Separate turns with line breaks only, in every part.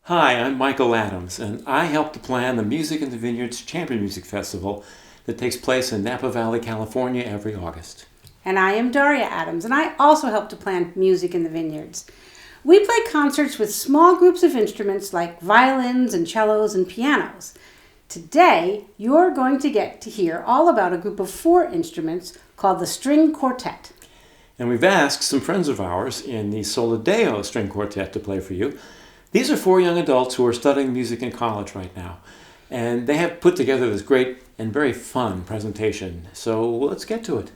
Hi, I'm Michael Adams, and I help to plan the Music in the Vineyards Chamber Music Festival that takes place in Napa Valley, California every August.
And I am Daria Adams, and I also help to plan Music in the Vineyards. We play concerts with small groups of instruments like violins and cellos and pianos. Today, you're going to get to hear all about a group of 4 instruments called the String Quartet.
And we've asked some friends of ours in the Solideo String Quartet to play for you. These are 4 young adults who are studying music in college right now, and they have put together this great and very fun presentation. So let's get to it.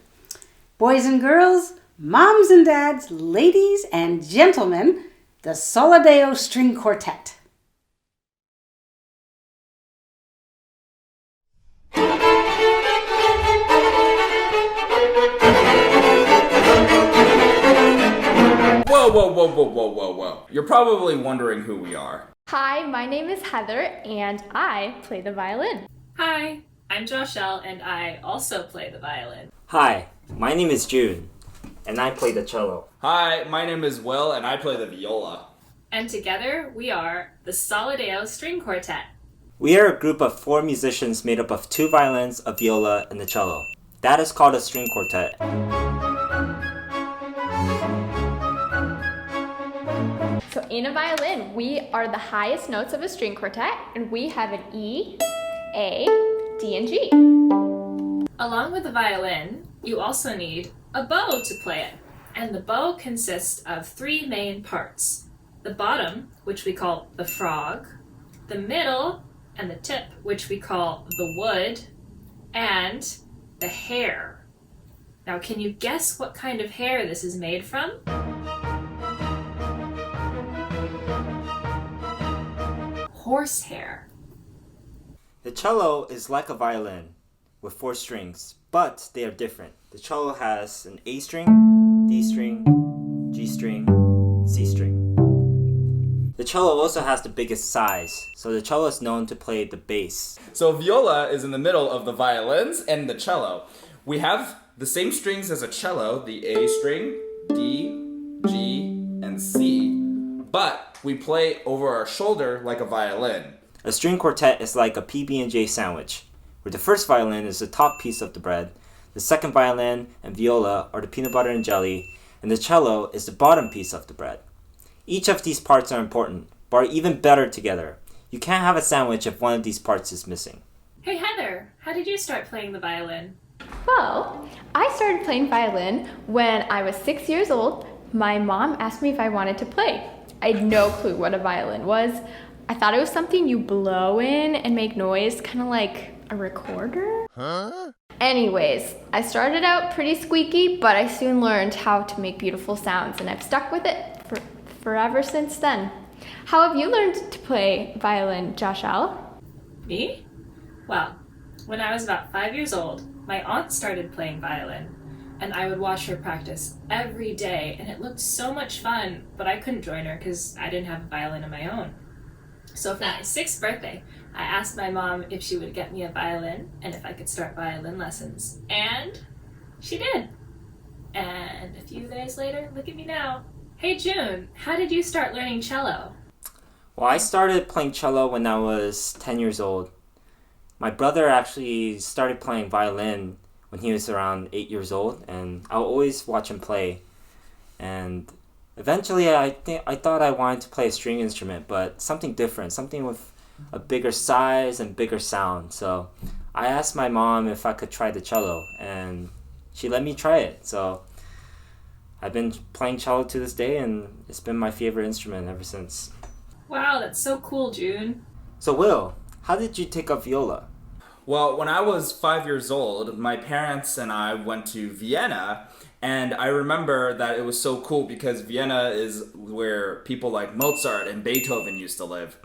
Boys and girls, moms and dads, ladies and gentlemen, the Solideo String Quartet.
Whoa. You're probably wondering who we are.
Hi, my name is Heather, and I play the violin.
Hi, I'm Joshelle, and I also play the violin.
Hi, my name is Jun, and I play the cello.
Hi, my name is Will, and I play the viola.
And together we are the Solideo String Quartet.
We are a group of 4 musicians made up of 2 violins, a viola, and a cello. That is called a string quartet.
So in a violin, we are the highest notes of a string quartet, and we have an E, A, D, and G.
Along with the violin, you also need a bow to play it. And the bow consists of 3 main parts. The bottom, which we call the frog, the middle, and the tip, which we call the wood, and the hair. Now, can you guess what kind of hair this is made from? Horsehair.
The cello is like a violin with 4 strings, but they are different. The cello has an A string, D string, G string, C string. The cello also has the biggest size, so the cello is known to play the bass.
So viola is in the middle of the violins and the cello. We have the same strings as a cello, the A string, D, G, and C, but we play over our shoulder like a violin.
A string quartet is like a PB&J sandwich, where the first violin is the top piece of the bread, the second violin and viola are the peanut butter and jelly, and the cello is the bottom piece of the bread. Each of these parts are important, but are even better together. You can't have a sandwich if one of these parts is missing.
Hey Heather, how did you start playing the violin?
Well, I started playing violin when I was 6 years old. My mom asked me if I wanted to play. I had no clue what a violin was. I thought it was something you blow in and make noise, kind of like a recorder. Anyways, I started out pretty squeaky, but I soon learned how to make beautiful sounds, and I've stuck with it forever since then. How have you learned to play violin, Joshelle?
Me? Well, when I was about 5 years old, my aunt started playing violin, and I would watch her practice every day, and it looked so much fun, but I couldn't join her because I didn't have a violin of my own. So for my 6th birthday, I asked my mom if she would get me a violin and if I could start violin lessons, and she did. And a few days later, look at me now. Hey June, how did you start learning cello?
Well, I started playing cello when I was 10 years old. My brother actually started playing violin when he was around 8 years old, and I'll always watch him play. And eventually I thought I wanted to play a string instrument, but something different, something with a bigger size and bigger sound. So I asked my mom if I could try the cello, and she let me try it. So I've been playing cello to this day, and it's been my favorite instrument ever since.
Wow, that's so cool, June.
So Will, how did you take up viola?
Well, when I was 5 years old, my parents and I went to Vienna, and I remember that it was so cool because Vienna is where people like Mozart and Beethoven used to live.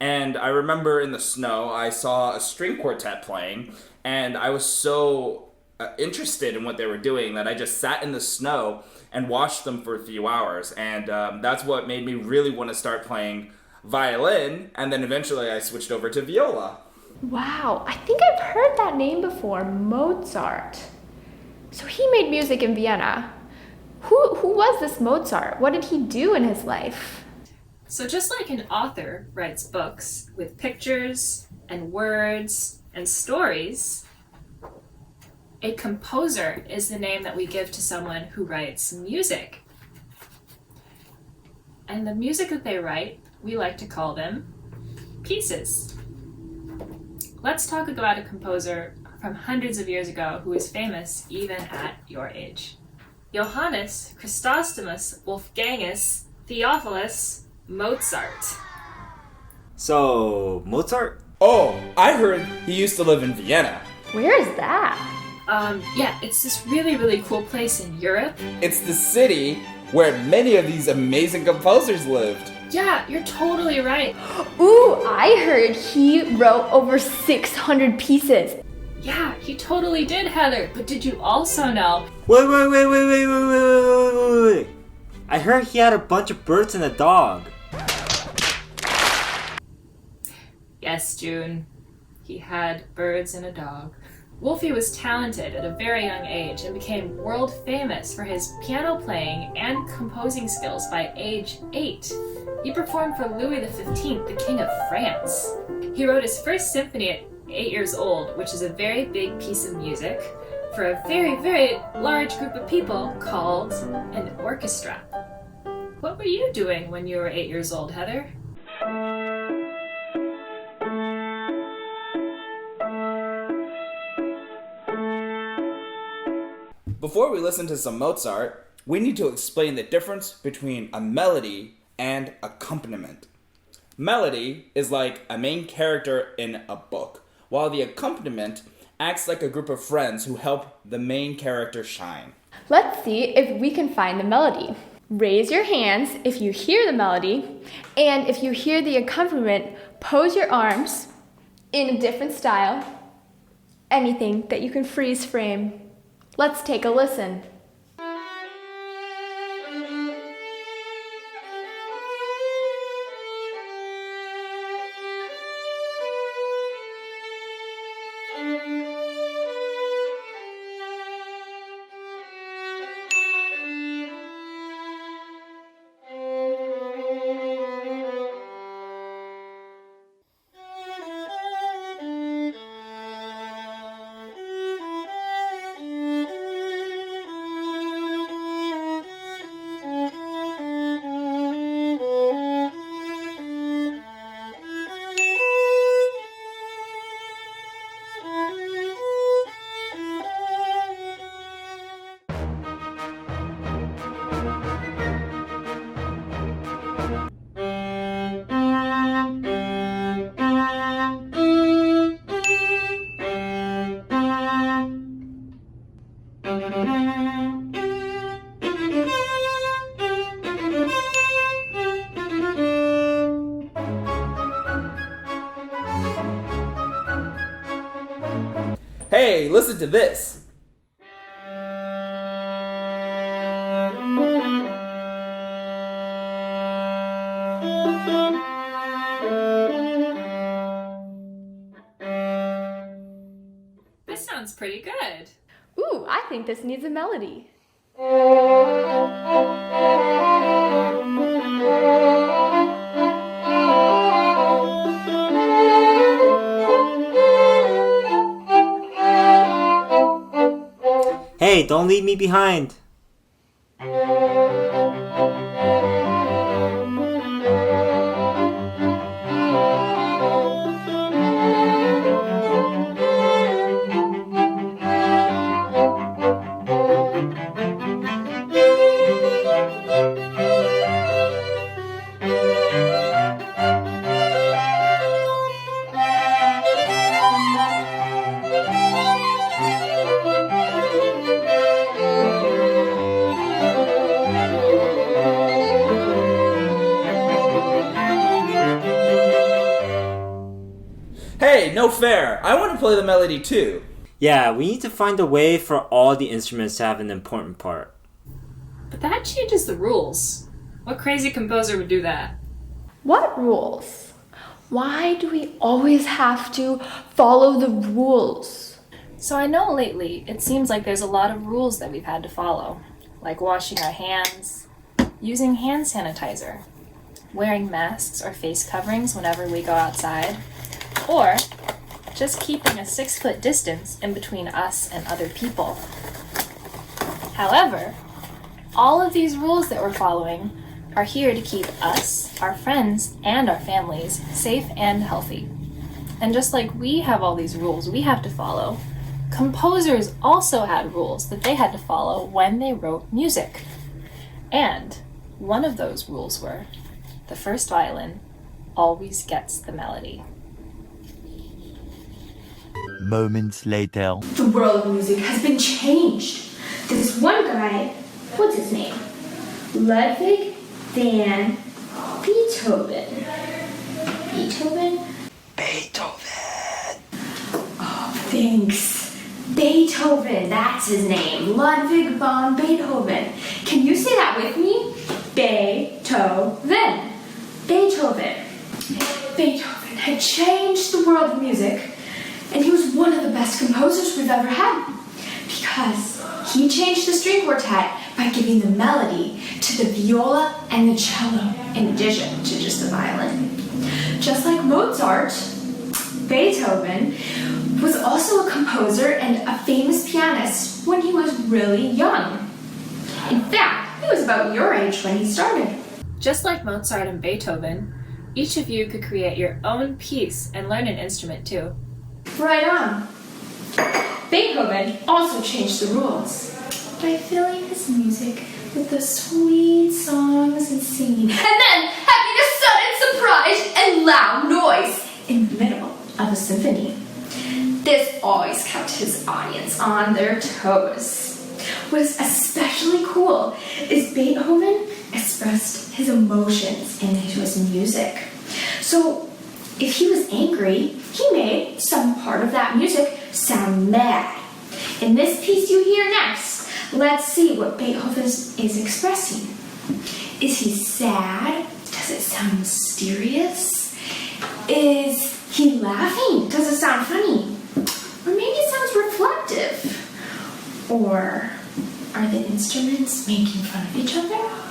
And I remember in the snow, I saw a string quartet playing, and I was so interested in what they were doing that I just sat in the snow and watched them for a few hours. And that's what made me really want to start playing violin, and then eventually I switched over to viola.
Wow, I think I've heard that name before, Mozart. So he made music in Vienna. Who was this Mozart? What did he do in his life?
So just like an author writes books with pictures and words and stories, a composer is the name that we give to someone who writes music. And the music that they write, we like to call them pieces. Let's talk about a composer from hundreds of years ago who is famous even at your age. Johannes Chrysostomus Wolfgangus Theophilus Mozart.
So, Mozart?
Oh, I heard he used to live in Vienna.
Where is that?
Yeah, it's this really, really cool place in Europe.
It's the city where many of these amazing composers lived.
Yeah, you're totally right.
Ooh, I heard he wrote over 600 pieces.
Yeah, he totally did, Heather. But did you also know?
Wait. I heard he had a bunch of birds and a dog.
Yes, June. He had birds and a dog. Wolfie was talented at a very young age and became world famous for his piano playing and composing skills by age 8. He performed for Louis XV, the King of France. He wrote his first symphony at 8 years old, which is a very big piece of music for a very, very large group of people called an orchestra. What were you doing when you were 8 years old, Heather?
Before we listen to some Mozart, we need to explain the difference between a melody and accompaniment. Melody is like a main character in a book, while the accompaniment acts like a group of friends who help the main character shine.
Let's see if we can find the melody. Raise your hands if you hear the melody, and if you hear the accompaniment, pose your arms in a different style. Anything that you can freeze frame. Let's take a listen.
Hey, listen to this.
This sounds pretty good.
Ooh, I think this needs a melody.
Hey, don't leave me behind.
Hey, no fair. I want to play the melody too.
Yeah, we need to find a way for all the instruments to have an important part.
But that changes the rules. What crazy composer would do that?
What rules? Why do we always have to follow the rules?
So I know lately it seems like there's a lot of rules that we've had to follow, like washing our hands, using hand sanitizer, wearing masks or face coverings whenever we go outside, or just keeping a 6-foot distance in between us and other people. However, all of these rules that we're following are here to keep us, our friends, and our families safe and healthy. And just like we have all these rules we have to follow, composers also had rules that they had to follow when they wrote music. And one of those rules were, the first violin always gets the melody.
Moments later.
The world of music has been changed. This one guy, what's his name? Ludwig van Beethoven. Beethoven?
Beethoven.
Oh, thanks. Beethoven, that's his name. Ludwig van Beethoven. Can you say that with me? Beethoven. Beethoven. Beethoven had changed the world of music, and he was one of the best composers we've ever had, because he changed the string quartet by giving the melody to the viola and the cello, in addition to just the violin. Just like Mozart, Beethoven was also a composer and a famous pianist when he was really young. In fact, he was about your age when he started.
Just like Mozart and Beethoven, each of you could create your own piece and learn an instrument too.
Right on. Beethoven also changed the rules by filling his music with the sweet songs and singing, and then having a sudden surprise and loud noise in the middle of a symphony. This always kept his audience on their toes. What is especially cool is Beethoven expressed his emotions in his music. So if he was angry, he made some part of that music sound mad. In this piece you hear next, let's see what Beethoven is expressing. Is he sad? Does it sound mysterious? Is he laughing? Does it sound funny? Or maybe it sounds reflective. Or are the instruments making fun of each other?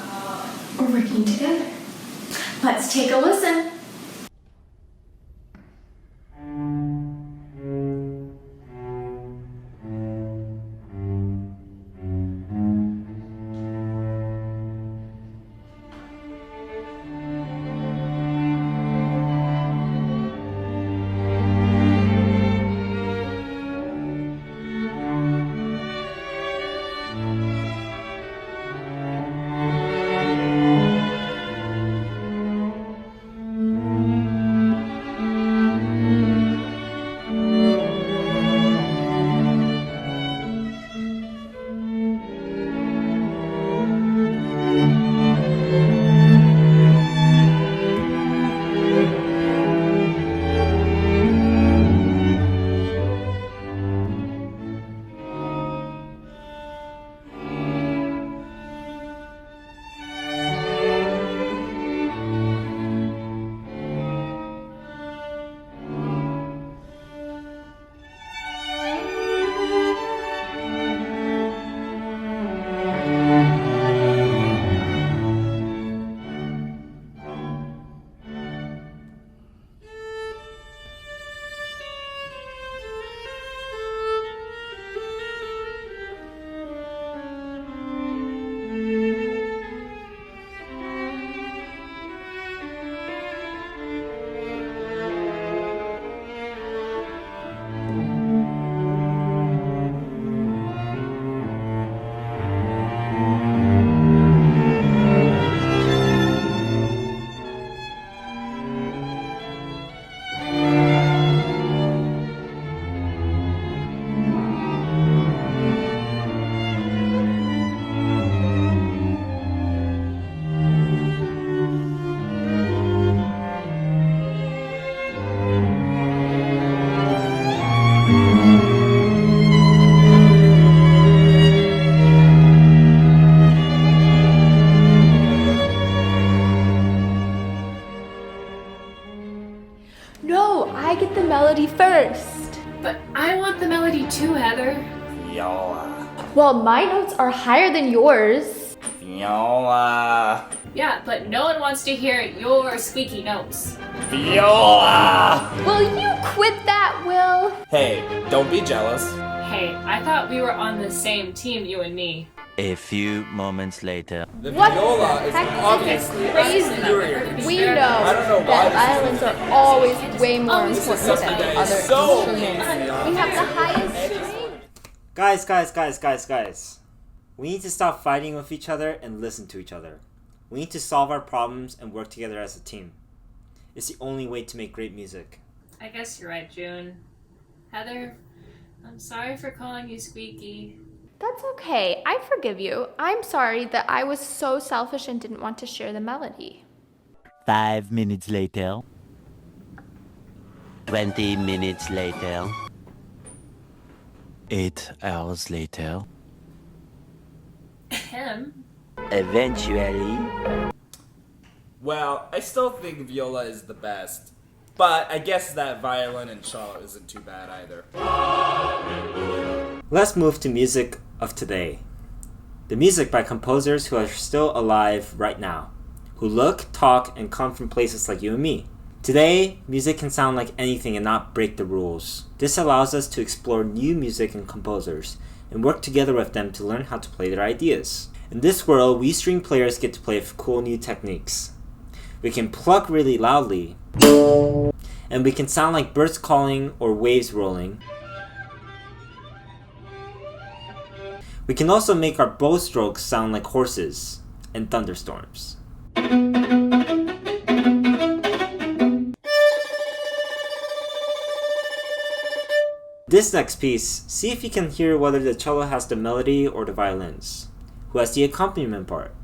Or working together? Let's take a listen.
melody first.
But I want the melody too, Heather.
Viola.
Well, my notes are higher than yours.
Viola.
Yeah, but no one wants to hear your squeaky notes.
Viola!
Will you quit that, Will?
Hey, don't be jealous.
Hey, I thought we were on the same team, you and me.
A few moments later.
The
What
viola
the
is
heck?
obviously
This is crazy.
superior.
We
I don't know
know
why
that violins are always way more
This is
important
something
than
that
other
is so
instruments.
easy.
We have the highest string.
Guys. We need to stop fighting with each other and listen to each other. We need to solve our problems and work together as a team. It's the only way to make great music.
I guess you're right, June. Heather, I'm sorry for calling you squeaky.
That's okay. I forgive you. I'm sorry that I was so selfish and didn't want to share the melody.
5 minutes later. 20 minutes later. 8 hours later.
Him?
Eventually.
Well, I still think viola is the best. But I guess that violin and cello isn't too bad either.
Let's move to music of today. The music by composers who are still alive right now, who look, talk, and come from places like you and me. Today, music can sound like anything and not break the rules. This allows us to explore new music and composers and work together with them to learn how to play their ideas. In this world, we string players get to play with cool new techniques. We can pluck really loudly, and we can sound like birds calling or waves rolling. We can also make our bow strokes sound like horses and thunderstorms. This next piece, see if you can hear whether the cello has the melody or the violins. Who has the accompaniment part?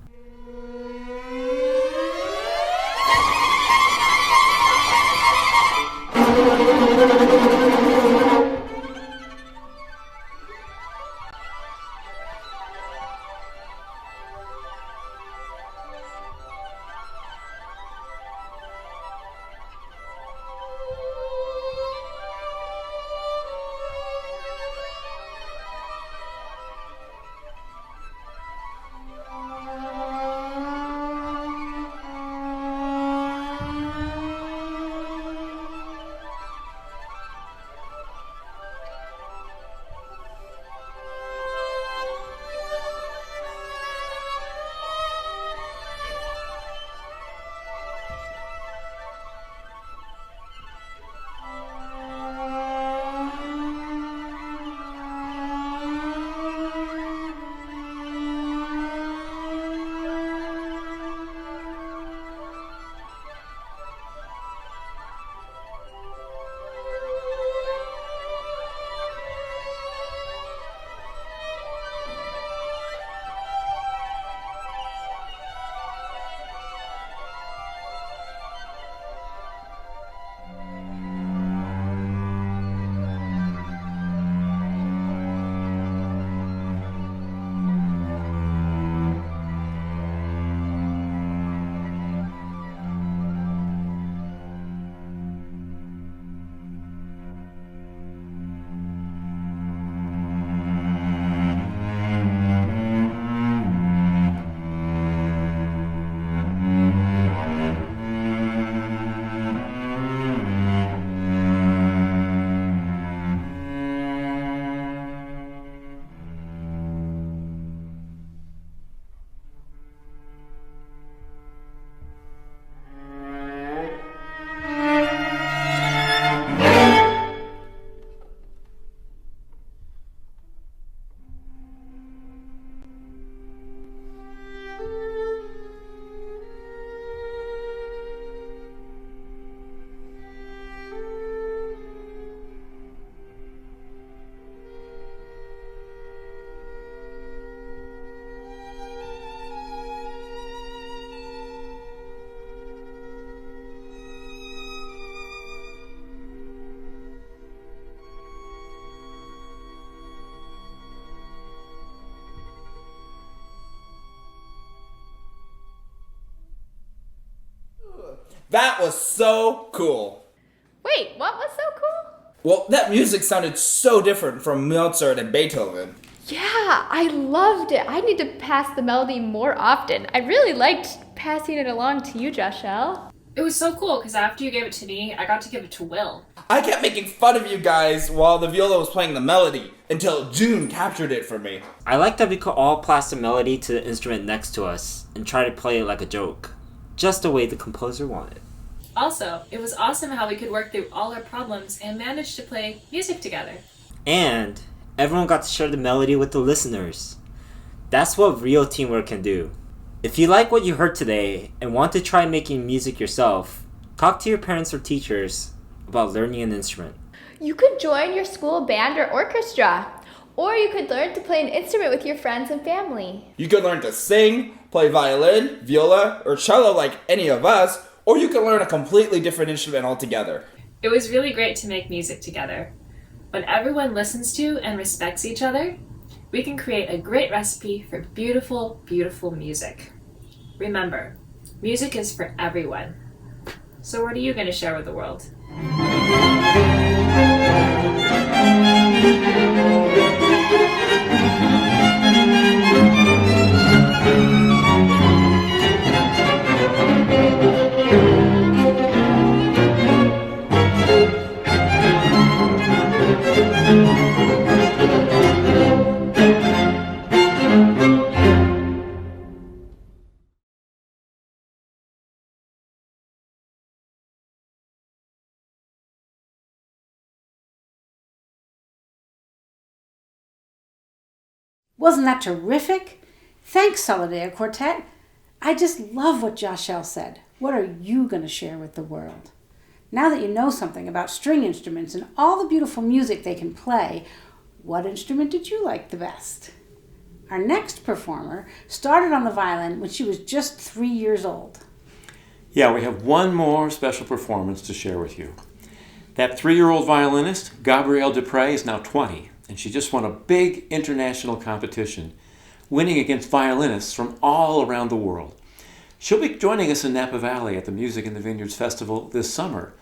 That was so cool.
Wait, what was so cool?
Well, that music sounded so different from Mozart and Beethoven.
Yeah, I loved it. I need to pass the melody more often. I really liked passing it along to you, Joshelle.
It was so cool because after you gave it to me, I got to give it to Will.
I kept making fun of you guys while the viola was playing the melody until June captured it for me.
I like that we could all pass the melody to the instrument next to us and try to play it like a joke, just the way the composer wanted.
Also, it was awesome how we could work through all our problems and manage to play music together.
And everyone got to share the melody with the listeners. That's what real teamwork can do. If you like what you heard today and want to try making music yourself, talk to your parents or teachers about learning an instrument.
You could join your school band or orchestra, or you could learn to play an instrument with your friends and family.
You could learn to sing, play violin, viola, or cello like any of us, or you could learn a completely different instrument altogether.
It was really great to make music together. When everyone listens to and respects each other, we can create a great recipe for beautiful, beautiful music. Remember, music is for everyone. So what are you going to share with the world?
Wasn't that terrific? Thanks, Solideo Quartet. I just love what Joshelle said. What are you going to share with the world? Now that you know something about string instruments and all the beautiful music they can play, what instrument did you like the best? Our next performer started on the violin when she was just 3 years old.
Yeah, we have one more special performance to share with you. That 3-year-old violinist, Gabrielle Després, is now 20, and she just won a big international competition, winning against violinists from all around the world. She'll be joining us in Napa Valley at the Music in the Vineyards Festival this summer,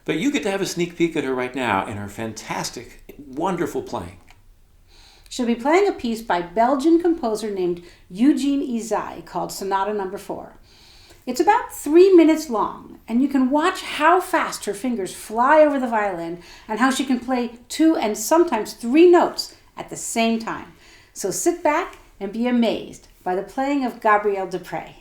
but you get to have a sneak peek at her right now in her fantastic, wonderful playing.
She'll be playing a piece by Belgian composer named Eugène Ysaÿe called Sonata No. 4. It's about 3 minutes long, and you can watch how fast her fingers fly over the violin and how she can play 2 and sometimes 3 notes at the same time. So sit back and be amazed by the playing of Gabrielle Després.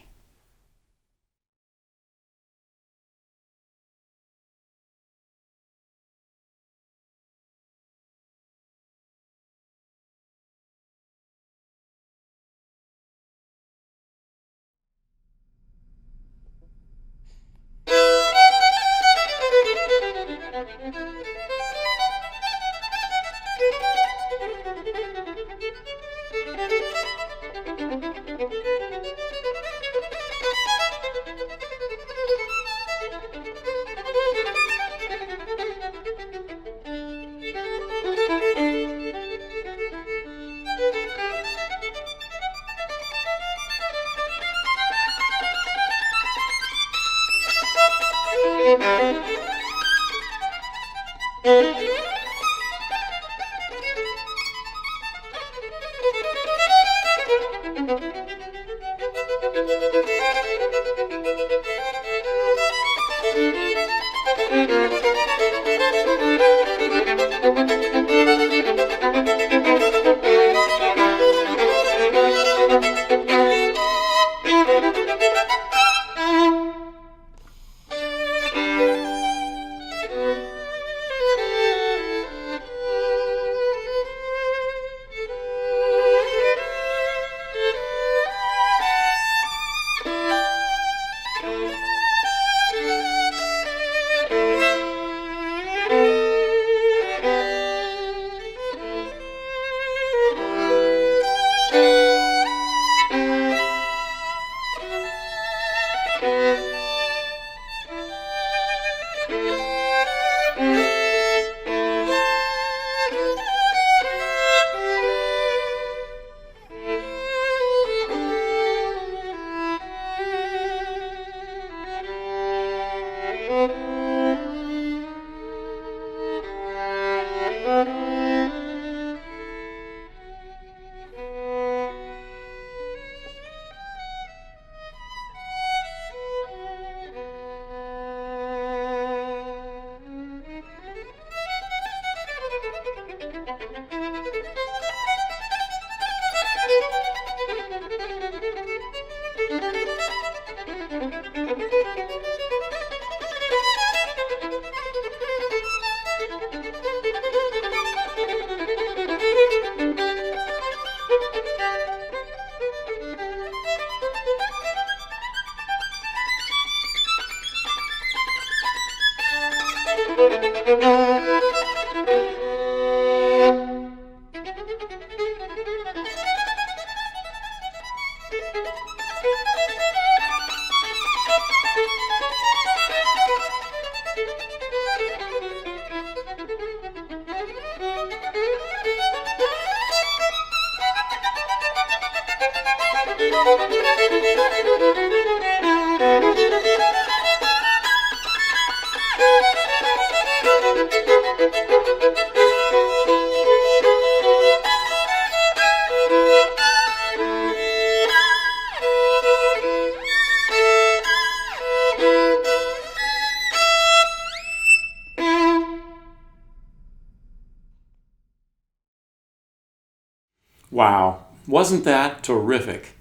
Wow, wasn't that terrific?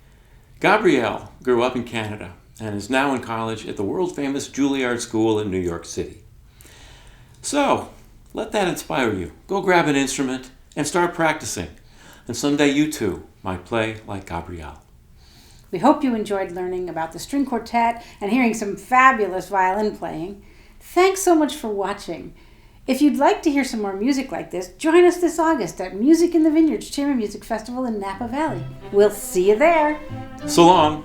Gabrielle grew up in Canada and is now in college at the world-famous Juilliard School in New York City. So, let that inspire you. Go grab an instrument and start practicing. And someday you too might play like Gabrielle.
We hope you enjoyed learning about the string quartet and hearing some fabulous violin playing. Thanks so much for watching. If you'd like to hear some more music like this, join us this August at Music in the Vineyards Chamber Music Festival in Napa Valley. We'll see you there.
So long.